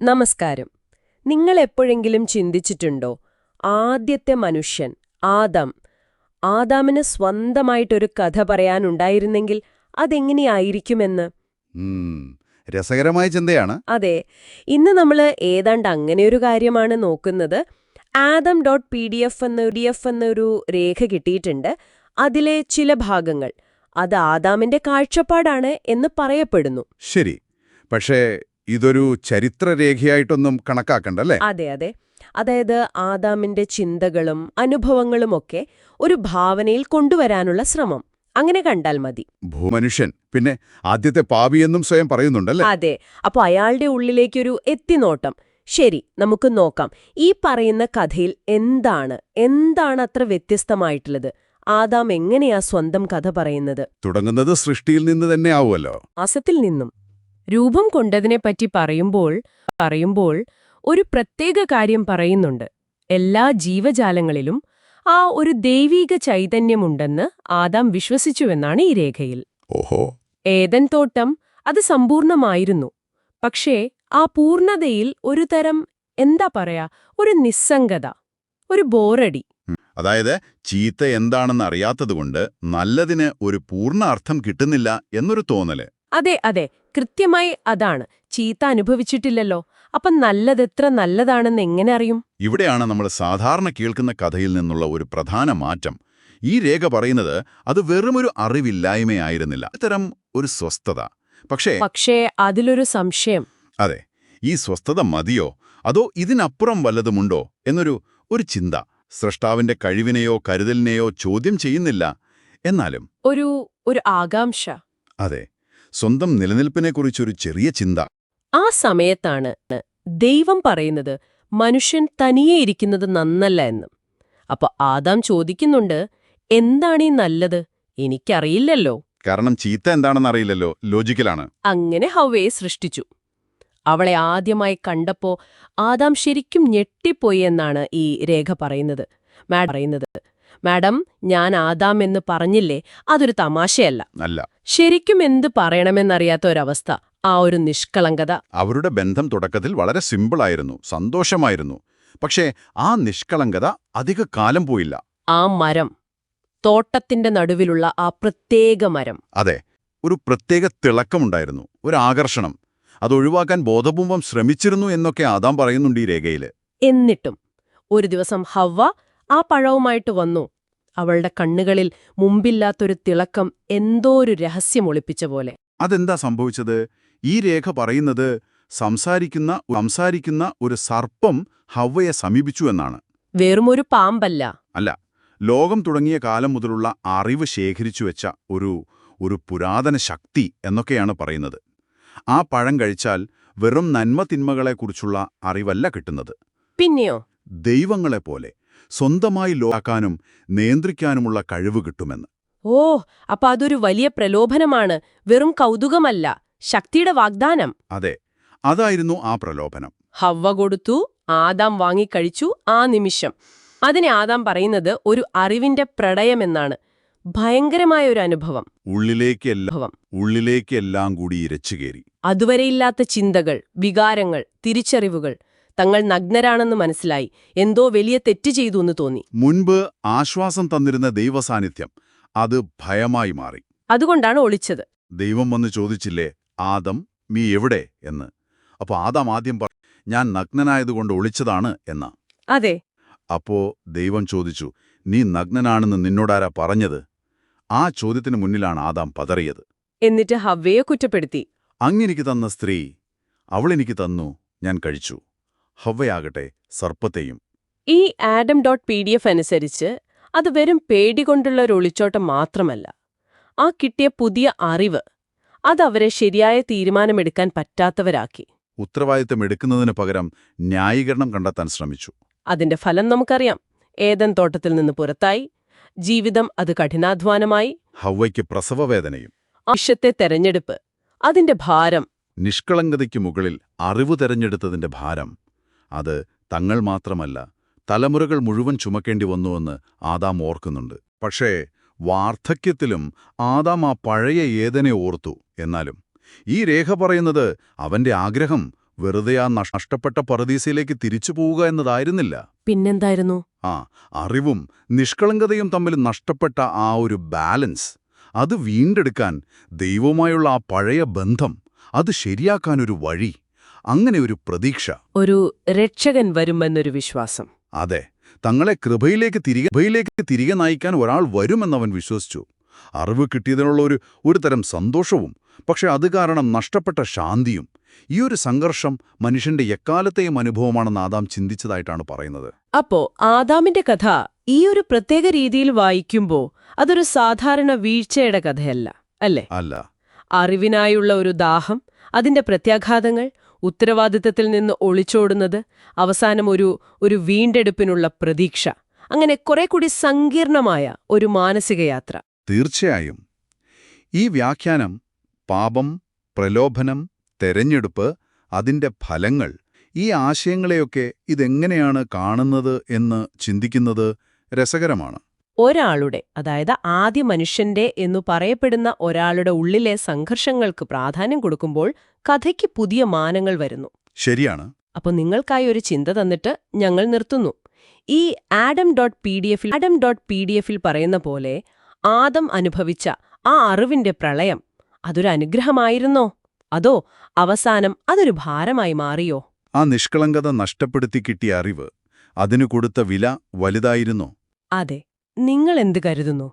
നമസ്കാരം. നിങ്ങൾ എപ്പോഴെങ്കിലും ചിന്തിച്ചിട്ടുണ്ടോ, ആദ്യത്തെ മനുഷ്യൻ ആദാമിന് സ്വന്തമായിട്ടൊരു കഥ പറയാനുണ്ടായിരുന്നെങ്കിൽ അതെങ്ങനെയായിരിക്കുമെന്ന്? രസകരമായ ചിന്തയാണ്. അതെ, ഇന്ന് നമ്മൾ ഏതാണ്ട് അങ്ങനെയൊരു കാര്യമാണ് നോക്കുന്നത്. Adam.pdf എന്നൊരു രേഖ കിട്ടിയിട്ടുണ്ട്. അതിലെ ചില ഭാഗങ്ങൾ അത് ആദാമിന്റെ കാഴ്ചപ്പാടാണ് എന്ന് പറയപ്പെടുന്നു. ശരി, പക്ഷേ ഇതൊരു ചരിത്രരേഖയായിട്ടൊന്നും കണക്കാക്കണ്ടല്ലേ? അതെ. അതായത് ആദാമിന്റെ ചിന്തകളും അനുഭവങ്ങളുമൊക്കെ ഒരു ഭാവനയിൽ കൊണ്ടുവരാനുള്ള ശ്രമം, അങ്ങനെ കണ്ടാൽ മതി. ഭൂമനുഷ്യൻ പിന്നെ ആദ്യത്തെ പാപിയെന്നും സ്വയം പറയുന്നുണ്ടല്ലേ? അതെ, അപ്പോൾ അയാളുടെ ഉള്ളിലേക്കൊരു എത്തിനോട്ടം. ശരി, നമുക്ക് നോക്കാം. ഈ പറയുന്ന കഥയിൽ എന്താണ് അത്ര വ്യത്യസ്തമായിട്ടുള്ളത്? ആദാം എങ്ങനെയാ സ്വന്തം കഥ പറയുന്നത്? തുടങ്ങുന്നത് സൃഷ്ടിയിൽ നിന്ന് തന്നെ ആവുമല്ലോ. അസത്തിൽ നിന്നും രൂപം കൊണ്ടതിനെപ്പറ്റി പറയുമ്പോൾ ഒരു പ്രത്യേക കാര്യം പറയുന്നുണ്ട്. എല്ലാ ജീവജാലങ്ങളിലും ആ ഒരു ദൈവീക ചൈതന്യമുണ്ടെന്ന് ആദാം വിശ്വസിച്ചുവെന്നാണ് ഈ രേഖയിൽ. ഓഹോ. ഏദൻ തോട്ടം അത് സമ്പൂർണമായിരുന്നു. പക്ഷേ ആ പൂർണ്ണതയിൽ ഒരു തരം ഒരു നിസ്സംഗത, ഒരു ബോറടി. അതായത് ചീത്ത എന്താണെന്ന് അറിയാത്തതുകൊണ്ട് നല്ലതിന് ഒരു പൂർണ്ണ അർത്ഥം കിട്ടുന്നില്ല എന്നൊരു തോന്നല്. അതെ, കൃത്യമായി അതാണ്. ചീത്ത അനുഭവിച്ചിട്ടില്ലല്ലോ, അപ്പം നല്ലതെത്ര നല്ലതാണെന്ന് എങ്ങനെ അറിയും? ഇവിടെയാണ് നമ്മൾ സാധാരണ കേൾക്കുന്ന കഥയിൽ നിന്നുള്ള ഒരു പ്രധാന മാറ്റം. ഈ രേഖ പറയുന്നത് അത് വെറുമൊരു അറിവില്ലായ്മയായിരുന്നില്ല, ഇത്തരം ഒരു സ്വസ്ഥത. പക്ഷേ അതിലൊരു സംശയം. അതെ, ഈ സ്വസ്ഥത മതിയോ അതോ ഇതിനപ്പുറം വല്ലതുമുണ്ടോ എന്നൊരു ചിന്ത. സ്രഷ്ടാവിന്റെ കഴിവിനെയോ കരുതലിനെയോ ചോദ്യം ചെയ്യുന്നില്ല, എന്നാലും ഒരു ആകാംക്ഷ. അതെ, സ്വന്തം നിലനിൽപ്പിനെക്കുറിച്ചൊരു ചെറിയ ചിന്ത. ആ സമയത്താണ് ദൈവം പറയുന്നത് മനുഷ്യൻ തനിയെ ഇരിക്കുന്നത് നന്നല്ല എന്ന്. അപ്പൊ ആദാം ചോദിക്കുന്നുണ്ട്, എന്താണീ നല്ലത്? എനിക്കറിയില്ലല്ലോ. കാരണം ചീത്ത എന്താണെന്നറിയില്ലല്ലോ, ലോജിക്കലാണ്. അങ്ങനെ ഹവ്വയെ സൃഷ്ടിച്ചു. അവളെ ആദ്യമായി കണ്ടപ്പോ ആദാം ശരിക്കും ഞെട്ടിപ്പോയി എന്നാണ് ഈ രേഖ പറയുന്നത്. മാഡം, ഞാൻ ആദാം എന്ന് പറഞ്ഞില്ലേ, അതൊരു തമാശയല്ല. അല്ല, ശരിക്കും എന്ത് പറയണമെന്നറിയാത്ത ഒരവസ്ഥ, ആ ഒരു നിഷ്കളങ്കത. അവരുടെ ബന്ധം തുടക്കത്തിൽ വളരെ സിമ്പിളായിരുന്നു, സന്തോഷമായിരുന്നു. പക്ഷേ ആ നിഷ്കളങ്കത അധിക കാലം പോയില്ല. ആ മരം, തോട്ടത്തിന്റെ നടുവിലുള്ള ആ പ്രത്യേക മരം. അതെ, ഒരു പ്രത്യേക തിളക്കമുണ്ടായിരുന്നു, ഒരു ആകർഷണം. അതൊഴിവാക്കാൻ ബോധപൂർവം ശ്രമിച്ചിരുന്നു എന്നൊക്കെ ആദാം പറയുന്നുണ്ട് ഈ രേഖയില്. എന്നിട്ടും ഒരു ദിവസം ഹവ്വ ആ പഴവുമായിട്ട് വന്നു. അവളുടെ കണ്ണുകളിൽ മുമ്പില്ലാത്തൊരു തിളക്കം, എന്തോ ഒരു രഹസ്യം ഒളിപ്പിച്ച പോലെ. അതെന്താ സംഭവിച്ചത്? ഈ രേഖ പറയുന്നത് സംസാരിക്കുന്ന ഒരു സർപ്പം ഹവ്വയെ സമീപിച്ചു എന്നാണ്. വെറുമൊരു പാമ്പല്ല. അല്ല, ലോകം തുടങ്ങിയ കാലം മുതലുള്ള അറിവ് ശേഖരിച്ചുവെച്ച ഒരു പുരാതന ശക്തി എന്നൊക്കെയാണ് പറയുന്നത്. ആ പഴം കഴിച്ചാൽ വെറും നന്മതിന്മകളെക്കുറിച്ചുള്ള അറിവല്ല കിട്ടുന്നത്. പിന്നെയോ? ദൈവങ്ങളെപ്പോലെ സ്വന്തമായി ലോകാക്കാനും നിയന്ത്രിക്കാനുമുള്ള കഴിവ് കിട്ടുമെന്ന്. ഓ, അപ്പൊ അതൊരു വലിയ പ്രലോഭനമാണ്, വെറും കൗതുകമല്ല, ശക്തിയുടെ വാഗ്ദാനം. അതെ, അതായിരുന്നു ആ പ്രലോഭനം. ഹവ്വ കൊടുത്തു, ആദാം വാങ്ങിക്കഴിച്ചു. ആ നിമിഷം അതിനെ ആദാം പറയുന്നത് ഒരു അറിവിന്റെ പ്രളയമെന്നാണ്. ഭയങ്കരമായൊരു അനുഭവം. ഉള്ളിലേക്കെല്ലാം കൂടി ഇരച്ചുകേറി. അതുവരെയില്ലാത്ത ചിന്തകൾ, വികാരങ്ങൾ, തിരിച്ചറിവുകൾ. തങ്ങൾ നഗ്നരാണെന്ന് മനസ്സിലായി, എന്തോ വലിയ തെറ്റ് ചെയ്തു എന്ന് തോന്നി. മുൻപ് ആശ്വാസം തന്നിരുന്ന ദൈവസാന്നിധ്യം അത് ഭയമായി മാറി. അതുകൊണ്ടാണ് ഒളിച്ചത്. ദൈവം വന്ന് ചോദിച്ചില്ലേ, ആദം നീ എവിടെ എന്ന്? അപ്പൊ ആദാം ആദ്യം ഞാൻ നഗ്നനായതുകൊണ്ട് ഒളിച്ചതാണ് എന്നാ. അതെ. അപ്പോ ദൈവം ചോദിച്ചു, നീ നഗ്നനാണെന്ന് നിന്നോടാരാ പറഞ്ഞത്? ആ ചോദ്യത്തിന് മുന്നിലാണ് ആദാം പതറിയത്. എന്നിട്ട് ഹവ്വയെ കുറ്റപ്പെടുത്തി. അങ്ങെനിക്ക് തന്ന സ്ത്രീ, അവളെനിക്ക് തന്നു, ഞാൻ കഴിച്ചു. ഹവ്വയാകട്ടെ സർപ്പത്തെയും. ഈ Adam.pdf അനുസരിച്ച് അത് വെറും പേടികൊണ്ടുള്ള ഒരു ഒളിച്ചോട്ടം മാത്രമല്ല. ആ കിട്ടിയ പുതിയ അറിവ് അതവരെ ശരിയായ തീരുമാനമെടുക്കാൻ പറ്റാത്തവരാക്കി. ഉത്തരവാദിത്തം എടുക്കുന്നതിന് പകരം ന്യായീകരണം കണ്ടെത്താൻ ശ്രമിച്ചു. അതിന്റെ ഫലം നമുക്കറിയാം. ഏദൻ തോട്ടത്തിൽ നിന്ന് പുറത്തായി. ജീവിതം അത് കഠിനാധ്വാനമായി. ഹവ്വയ്ക്ക് പ്രസവവേദനയും. ആവശ്യത്തെ തെരഞ്ഞെടുപ്പ്, അതിന്റെ ഭാരം. നിഷ്കളങ്കതയ്ക്ക് മുകളിൽ അറിവ് തെരഞ്ഞെടുത്തതിന്റെ ഭാരം. അത് തങ്ങൾ മാത്രമല്ല, തലമുറകൾ മുഴുവൻ ചുമക്കേണ്ടി വന്നുവെന്ന് ആദാം ഓർക്കുന്നുണ്ട്. പക്ഷേ വാർദ്ധക്യത്തിലും ആദാം ആ പഴയ ഏദനെ ഓർത്തു. എന്നാലും ഈ രേഖ പറയുന്നത് അവന്റെ ആഗ്രഹം വെറുതെ ആ നഷ്ടപ്പെട്ട പറുദീസയിലേക്ക് തിരിച്ചു പോവുക എന്നതായിരുന്നില്ല. പിന്നെന്തായിരുന്നു? അറിവും നിഷ്കളങ്കതയും തമ്മിൽ നഷ്ടപ്പെട്ട ആ ഒരു ബാലൻസ്, അത് വീണ്ടെടുക്കാൻ ദൈവവുമായുള്ള ആ പഴയ ബന്ധം, അത് ശരിയാക്കാനൊരു വഴി, അങ്ങനെ ഒരു പ്രതീക്ഷ. ഒരു രക്ഷകൻ വരുമെന്നൊരു വിശ്വാസം. അതെ, തങ്ങളെ കൃപയിലേക്ക് തിരികെ നയിക്കാൻ ഒരാൾ വരുമെന്നവൻ വിശ്വസിച്ചു. അറിവ് കിട്ടിയതിനുള്ള ഒരു തരം സന്തോഷവും, പക്ഷെ അത് കാരണം നഷ്ടപ്പെട്ട ശാന്തിയും. ഈ ഒരു സംഘർഷം മനുഷ്യന്റെ എക്കാലത്തെയും അനുഭവമാണെന്ന് ആദാം ചിന്തിച്ചതായിട്ടാണ് പറയുന്നത്. അപ്പോ ആദാമിന്റെ കഥ ഈ ഒരു പ്രത്യേക രീതിയിൽ വായിക്കുമ്പോ അതൊരു സാധാരണ വീഴ്ചയുടെ കഥയല്ല, അല്ലേ? അല്ല. അറിവിനായുള്ള ഒരു ദാഹം, അതിന്റെ പ്രത്യാഘാതങ്ങൾ, ഉത്തരവാദിത്തത്തിൽ നിന്ന് ഒളിച്ചോടുന്നത്, അവസാനം ഒരു വീണ്ടെടുപ്പിനുള്ള പ്രതീക്ഷ, അങ്ങനെ കുറെ കൂടി സങ്കീർണമായ ഒരു മാനസികയാത്ര. തീർച്ചയായും. ഈ വ്യാഖ്യാനം, പാപം, പ്രലോഭനം, തെരഞ്ഞെടുപ്പ്, അതിന്റെ ഫലങ്ങൾ, ഈ ആശയങ്ങളെയൊക്കെ ഇതെങ്ങനെയാണ് കാണുന്നത് എന്ന് ചിന്തിക്കുന്നത് രസകരമാണ്. ഒരാളുടെ, അതായത് ആദ്യ മനുഷ്യന്റെ എന്നു പറയപ്പെടുന്ന ഒരാളുടെ ഉള്ളിലെ സംഘർഷങ്ങൾക്ക് പ്രാധാന്യം കൊടുക്കുമ്പോൾ കഥയ്ക്ക് പുതിയ മാനങ്ങൾ വരുന്നു. ശരിയാണ്. അപ്പോൾ നിങ്ങൾക്കായി ഒരു ചിന്ത തന്നിട്ട് ഞങ്ങൾ നിർത്തുന്നു. ഈ Adam.pdf-ൽ പറയുന്ന പോലെ ആദം അനുഭവിച്ച ആ അറിവിന്റെ പ്രളയം അതൊരു അനുഗ്രഹമായിരുന്നോ? അതോ അവസാനം അതൊരു ഭാരമായി മാറിയോ? ആ നിഷ്കളങ്കത നഷ്ടപ്പെടുത്തി കിട്ടിയ അറിവ്, അതിനു കൊടുത്ത വില വലുതായിരുന്നോ? അതെ. നിങ്ങൾ എന്ത് കരുതുന്നു?